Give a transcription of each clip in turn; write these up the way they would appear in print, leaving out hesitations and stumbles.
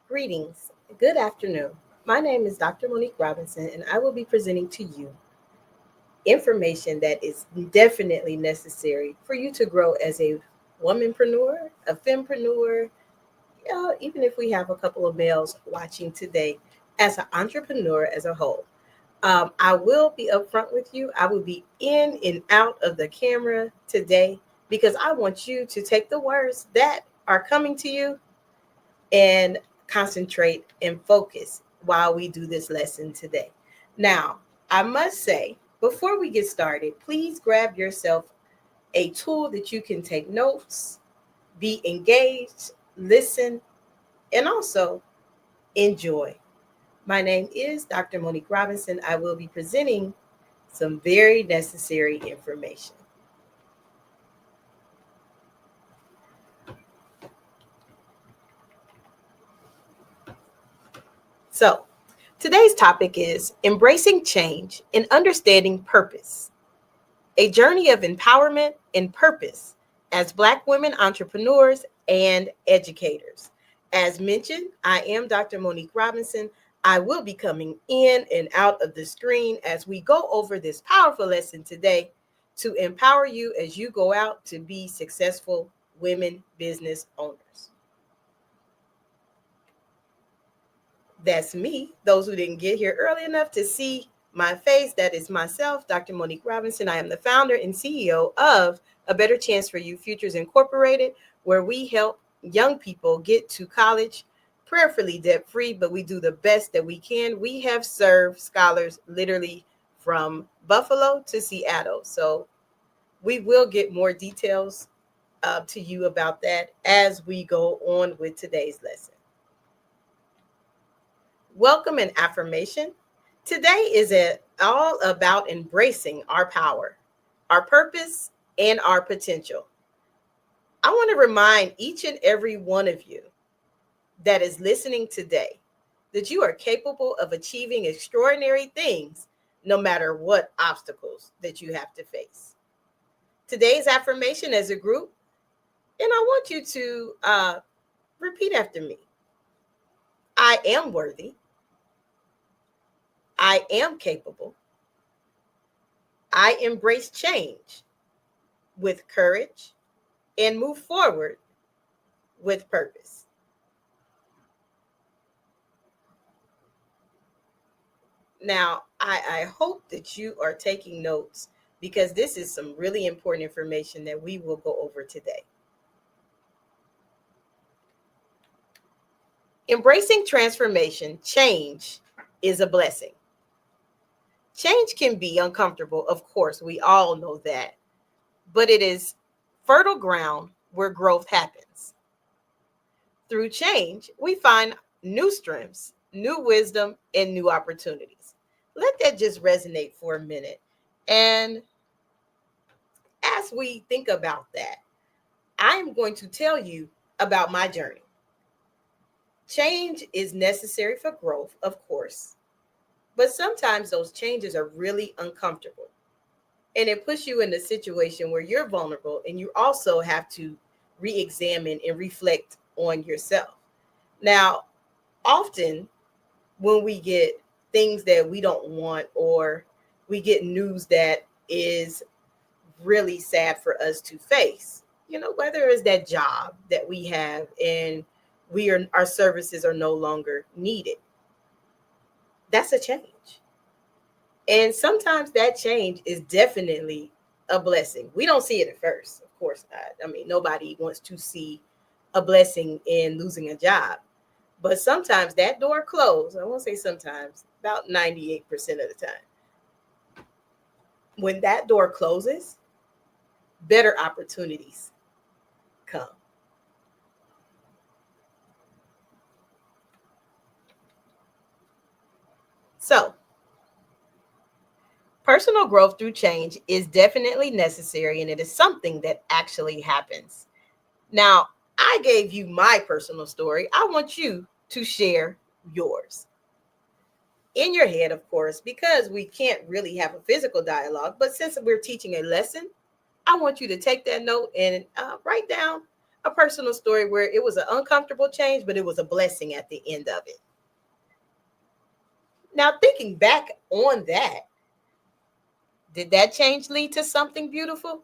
Greetings. Good afternoon. My name is Dr. Monique Robinson, and I will be presenting to you information that is definitely necessary for you to grow as a womanpreneur, a fempreneur, even if we have a couple of males watching today, as an entrepreneur as a whole. I will be upfront with you. I will be in and out of the camera today because I want you to take the words that are coming to you and concentrate and focus while we do this lesson today. Now, I must say, before we get started, please grab yourself a tool that you can take notes, be engaged, listen, and also enjoy. My name is Dr. Monique Robinson. I will be presenting some very necessary information. So, today's topic is embracing change and understanding purpose, a journey of empowerment and purpose as Black women entrepreneurs and educators. As mentioned, I am Dr. Monique Robinson. I will be coming in and out of the screen as we go over this powerful lesson today to empower you as you go out to be successful women business owners. That's me. Those who didn't get here early enough to see my face, that is myself, Dr. Monique Robinson. I am the founder and CEO of A Better Chance for You Futures Incorporated, where we help young people get to college prayerfully debt free, but we do the best that we can. We have served scholars literally from Buffalo to Seattle. So we will get more details to you about that as we go on with today's lesson. Welcome and affirmation. Today is all about embracing our power, our purpose, and our potential. I want to remind each and every one of you that is listening today that you are capable of achieving extraordinary things no matter what obstacles that you have to face. Today's affirmation as a group, and I want you to repeat after me. I am worthy. I am capable. I embrace change with courage and move forward with purpose. Now, I hope that you are taking notes because this is some really important information that we will go over today. Embracing transformation, change is a blessing. Change can be uncomfortable, of course, we all know that, but it is fertile ground where growth happens. Through change, we find new strengths, new wisdom, and new opportunities. Let that just resonate for a minute. And as we think about that, I am going to tell you about my journey. Change is necessary for growth, of course, but sometimes those changes are really uncomfortable. And it puts you in a situation where you're vulnerable and you also have to re-examine and reflect on yourself. Now, often when we get things that we don't want or we get news that is really sad for us to face, whether it's that job that we have and our services are no longer needed, that's a change. And sometimes that change is definitely a blessing. We don't see it at first, of course not. I mean, nobody wants to see a blessing in losing a job. But sometimes that door closed. I won't say sometimes, about 98% of the time. When that door closes, better opportunities come. So, personal growth through change is definitely necessary, and it is something that actually happens. Now, I gave you my personal story. I want you to share yours. In your head, of course, because we can't really have a physical dialogue. But since we're teaching a lesson, I want you to take that note and write down a personal story where it was an uncomfortable change, but it was a blessing at the end of it. Now, thinking back on that, did that change lead to something beautiful?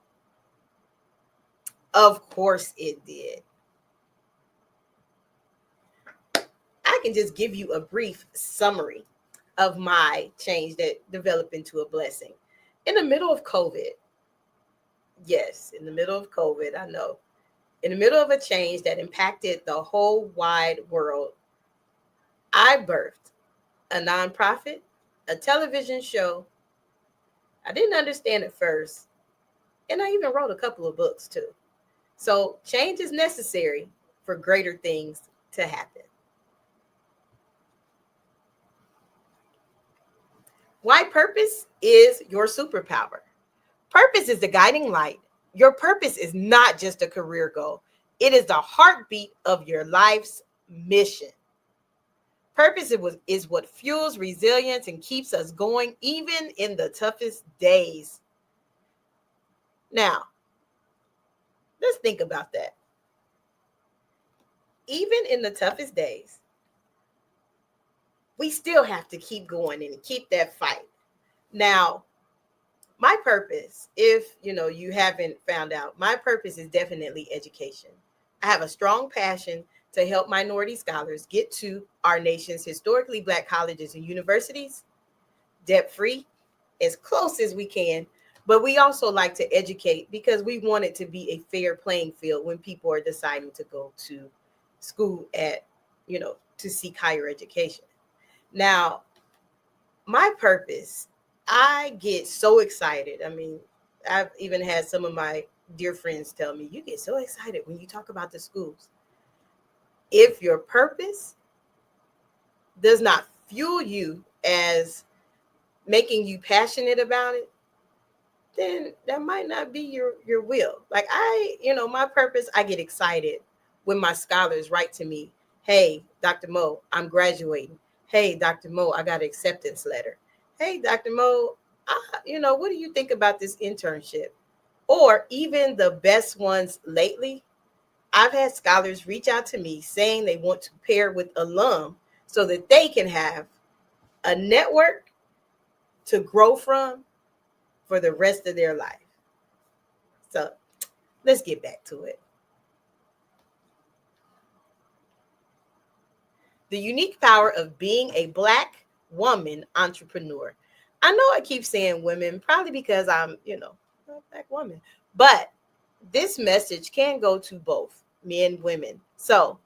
Of course it did. I can just give you a brief summary of my change that developed into a blessing. In the middle of COVID, yes, in the middle of COVID, I know, in the middle of a change that impacted the whole wide world, I birthed a nonprofit, a television show. I didn't understand it first, and I even wrote a couple of books too. So change is necessary for greater things to happen. Why purpose is your superpower. Purpose is the guiding light. Your purpose is not just a career goal, it is the heartbeat of your life's mission. Purpose is what fuels resilience and keeps us going even in the toughest days. Now, let's think about that. Even in the toughest days, we still have to keep going and keep that fight. Now, my purpose, if you haven't found out, my purpose is definitely education. I have a strong passion to help minority scholars get to our nation's historically Black colleges and universities debt-free, as close as we can. But we also like to educate because we want it to be a fair playing field when people are deciding to go to school to seek higher education. Now, my purpose, I get so excited. I mean, I've even had some of my dear friends tell me, you get so excited when you talk about the schools. If your purpose does not fuel you as making you passionate about it, then that might not be your will. Like my purpose, I get excited when my scholars write to me, hey, Dr. Mo, I'm graduating. Hey, Dr. Mo, I got an acceptance letter. Hey, Dr. Mo, what do you think about this internship? Or even the best ones lately, I've had scholars reach out to me saying they want to pair with alum so that they can have a network to grow from for the rest of their life. So let's get back to it. The unique power of being a Black woman entrepreneur. I know I keep saying women, probably because I'm, a Black woman, but this message can go to both men, women. So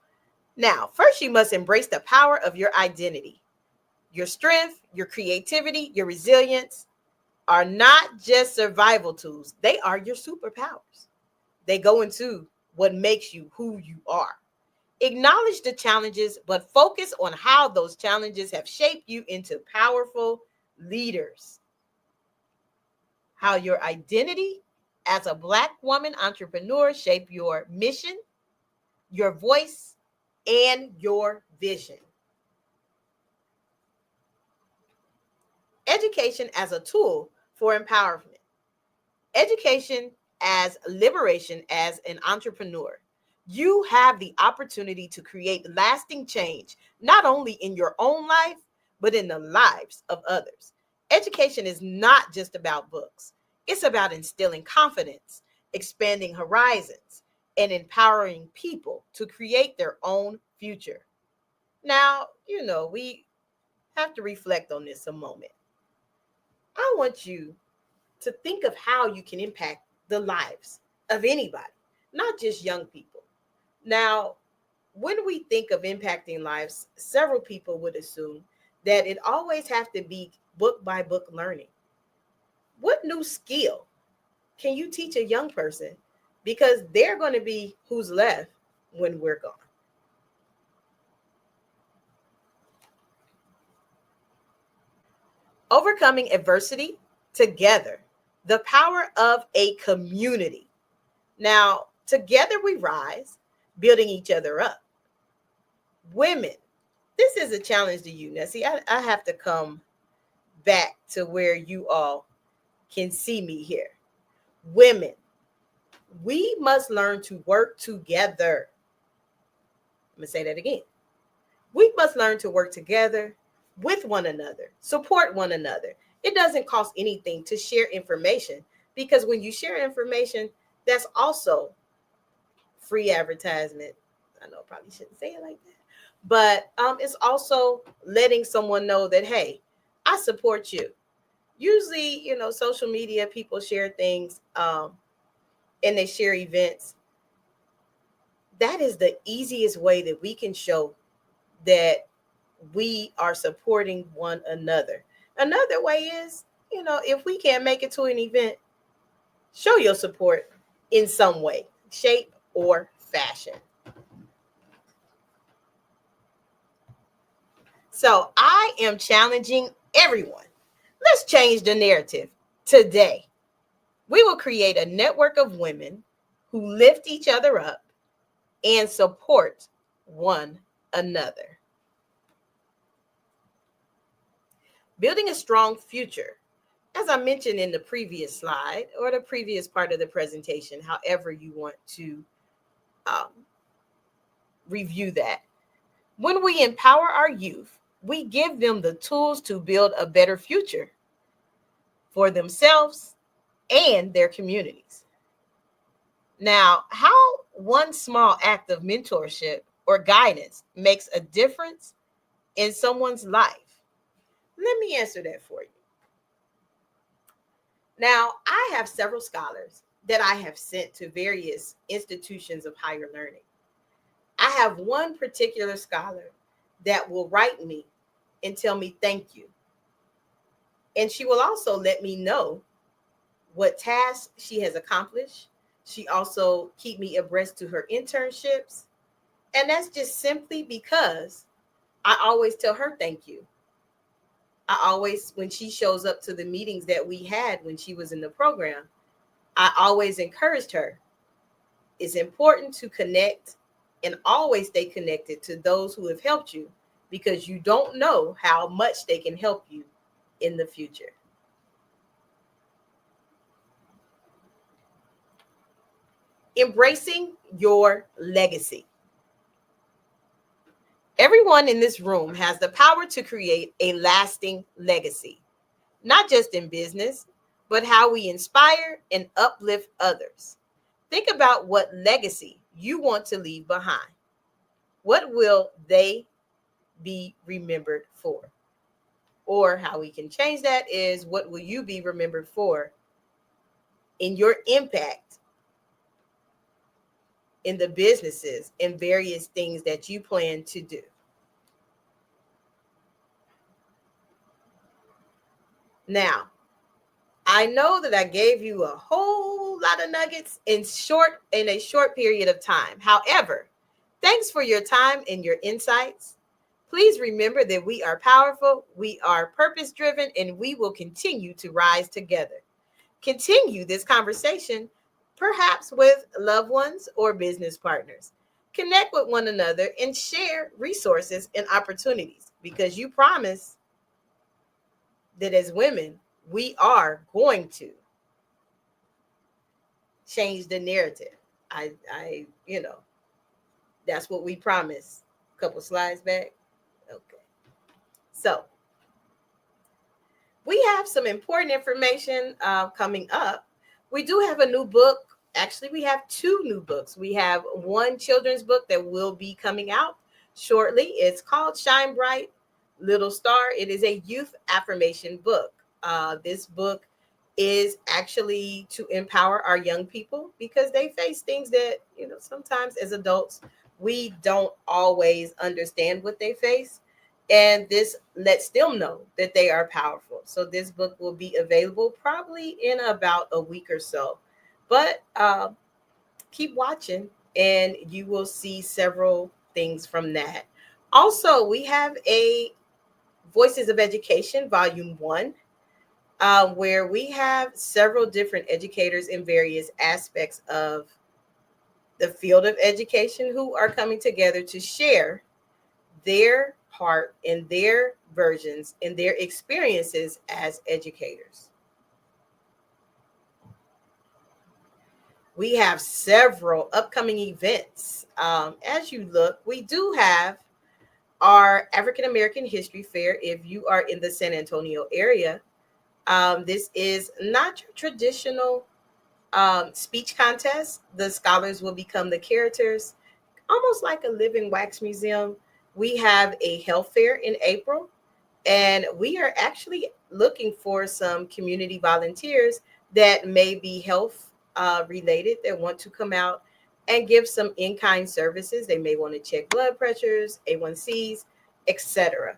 now, first, you must embrace the power of your identity. Your strength, your creativity, your resilience are not just survival tools. They are your superpowers. They go into what makes you who you are. Acknowledge the challenges, but focus on how those challenges have shaped you into powerful leaders. How your identity as a Black woman entrepreneur shape your mission, your voice, and your vision. Education as a tool for empowerment. Education as liberation as an entrepreneur. You have the opportunity to create lasting change, not only in your own life, but in the lives of others. Education is not just about books. It's about instilling confidence, expanding horizons, and empowering people to create their own future. Now, we have to reflect on this a moment. I want you to think of how you can impact the lives of anybody, not just young people. Now, when we think of impacting lives, several people would assume that it always have to be book by book learning. What new skill can you teach a young person? Because they're going to be who's left when we're gone. Overcoming adversity together. The power of a community. Now, together we rise, building each other up. Women, this is a challenge to you. Now, see, I have to come back to where you all can see me here. Women, We must learn to work together. I'm going to say that again. We must learn to work together with one another, support one another. It doesn't cost anything to share information, because when you share information, that's also free advertisement. I know I probably shouldn't say it like that, but it's also letting someone know that, hey, I support you. Usually, social media people share things, and they share events. That is the easiest way that we can show that we are supporting one another. Another way is, if we can't make it to an event, show your support in some way, shape, or fashion. So I am challenging everyone. Let's change the narrative today. We will create a network of women who lift each other up and support one another. Building a strong future. As I mentioned in the previous slide or the previous part of the presentation, however you want to um, review that. When we empower our youth, we give them the tools to build a better future for themselves and their communities. Now, how one small act of mentorship or guidance makes a difference in someone's life? Let me answer that for you. Now, I have several scholars that I have sent to various institutions of higher learning. I have one particular scholar that will write me and tell me thank you. And she will also let me know what tasks she has accomplished. She also keep me abreast to her internships. And that's just simply because I always tell her thank you. I always, when she shows up to the meetings that we had when she was in the program, I always encouraged her. It's important to connect and always stay connected to those who have helped you, because you don't know how much they can help you in the future. Embracing your legacy. Everyone in this room has the power to create a lasting legacy, not just in business, but how we inspire and uplift others. Think about what legacy you want to leave behind. What will they be remembered for? Or how we can change that is, what will you be remembered for in your impact in the businesses and various things that you plan to do? Now, I know that I gave you a whole lot of nuggets in a short period of time. However, thanks for your time and your insights. Please remember that we are powerful, we are purpose-driven, and we will continue to rise together. Continue this conversation, perhaps with loved ones or business partners. Connect with one another and share resources and opportunities, because you promise that as women, we are going to change the narrative. That's what we promised a couple slides back. Okay. So we have some important information coming up. We do have a new book. Actually, we have two new books. We have one children's book that will be coming out shortly. It's called Shine Bright, Little Star. It is a youth affirmation book. This book is actually to empower our young people, because they face things that, sometimes as adults, we don't always understand what they face. And this lets them know that they are powerful. So this book will be available probably in about a week or so. But keep watching and you will see several things from that. Also, we have a Voices of Education, Volume 1, where we have several different educators in various aspects of the field of education who are coming together to share their part and their versions and their experiences as educators. We have several upcoming events. As you look, we do have our African American History Fair if you are in the San Antonio area. This is not your traditional speech contest. The scholars will become the characters, almost like a living wax museum. We have a health fair in April, and we are actually looking for some community volunteers that may be health related that want to come out and give some in-kind services. They may want to check blood pressures, A1Cs, etc.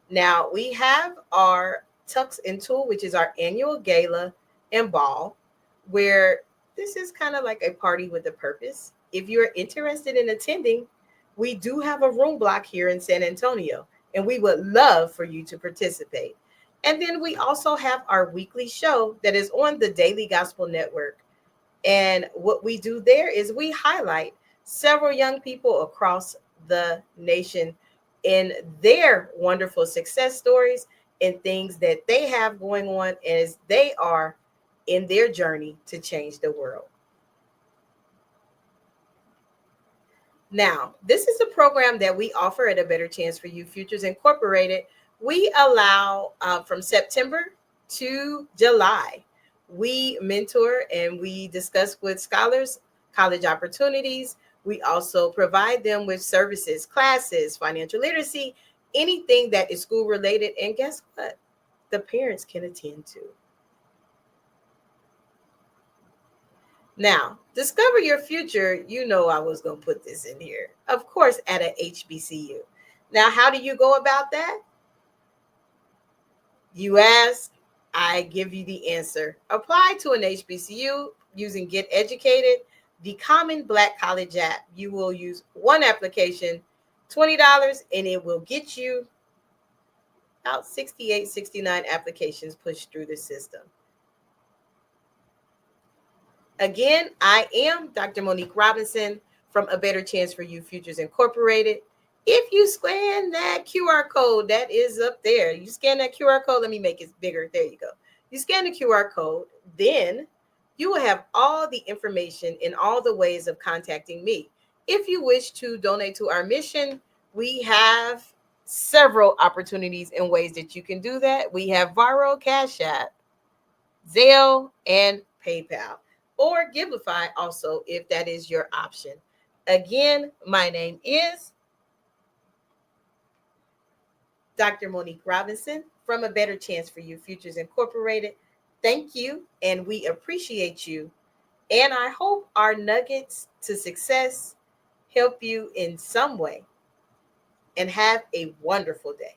Now we have our Tux and Tool, which is our annual gala and ball, where this is kind of like a party with a purpose. If you're interested in attending, we do have a room block here in San Antonio, and we would love for you to participate. And then we also have our weekly show that is on the Daily Gospel Network. And what we do there is we highlight several young people across the nation in their wonderful success stories and things that they have going on as they are in their journey to change the world. Now, this is a program that we offer at A Better Chance for You Futures Incorporated. We allow from September to July, we mentor and we discuss with scholars college opportunities. We also provide them with services, classes, financial literacy, anything that is school related. And guess what? The parents can attend to. Now, discover your future. You know, I was going to put this in here, of course, at a HBCU. Now, how do you go about that? You ask, I give you the answer. Apply to an HBCU using Get Educated, the Common Black College app. You will use one application, $20, and it will get you about 68, 69 applications pushed through the system. Again, I am Dr. Monique Robinson from A Better Chance for You Futures Incorporated. If you scan that QR code that is up there, you scan that QR code, let me make it bigger. There you go. You scan the QR code, then you will have all the information in all the ways of contacting me. If you wish to donate to our mission, we have several opportunities and ways that you can do that. We have Varo, Cash App, Zelle, and PayPal, or Givelify also, if that is your option. Again, my name is Dr. Monique Robinson from A Better Chance for You Futures Incorporated. Thank you, and we appreciate you. And I hope our nuggets to success help you in some way. And have a wonderful day.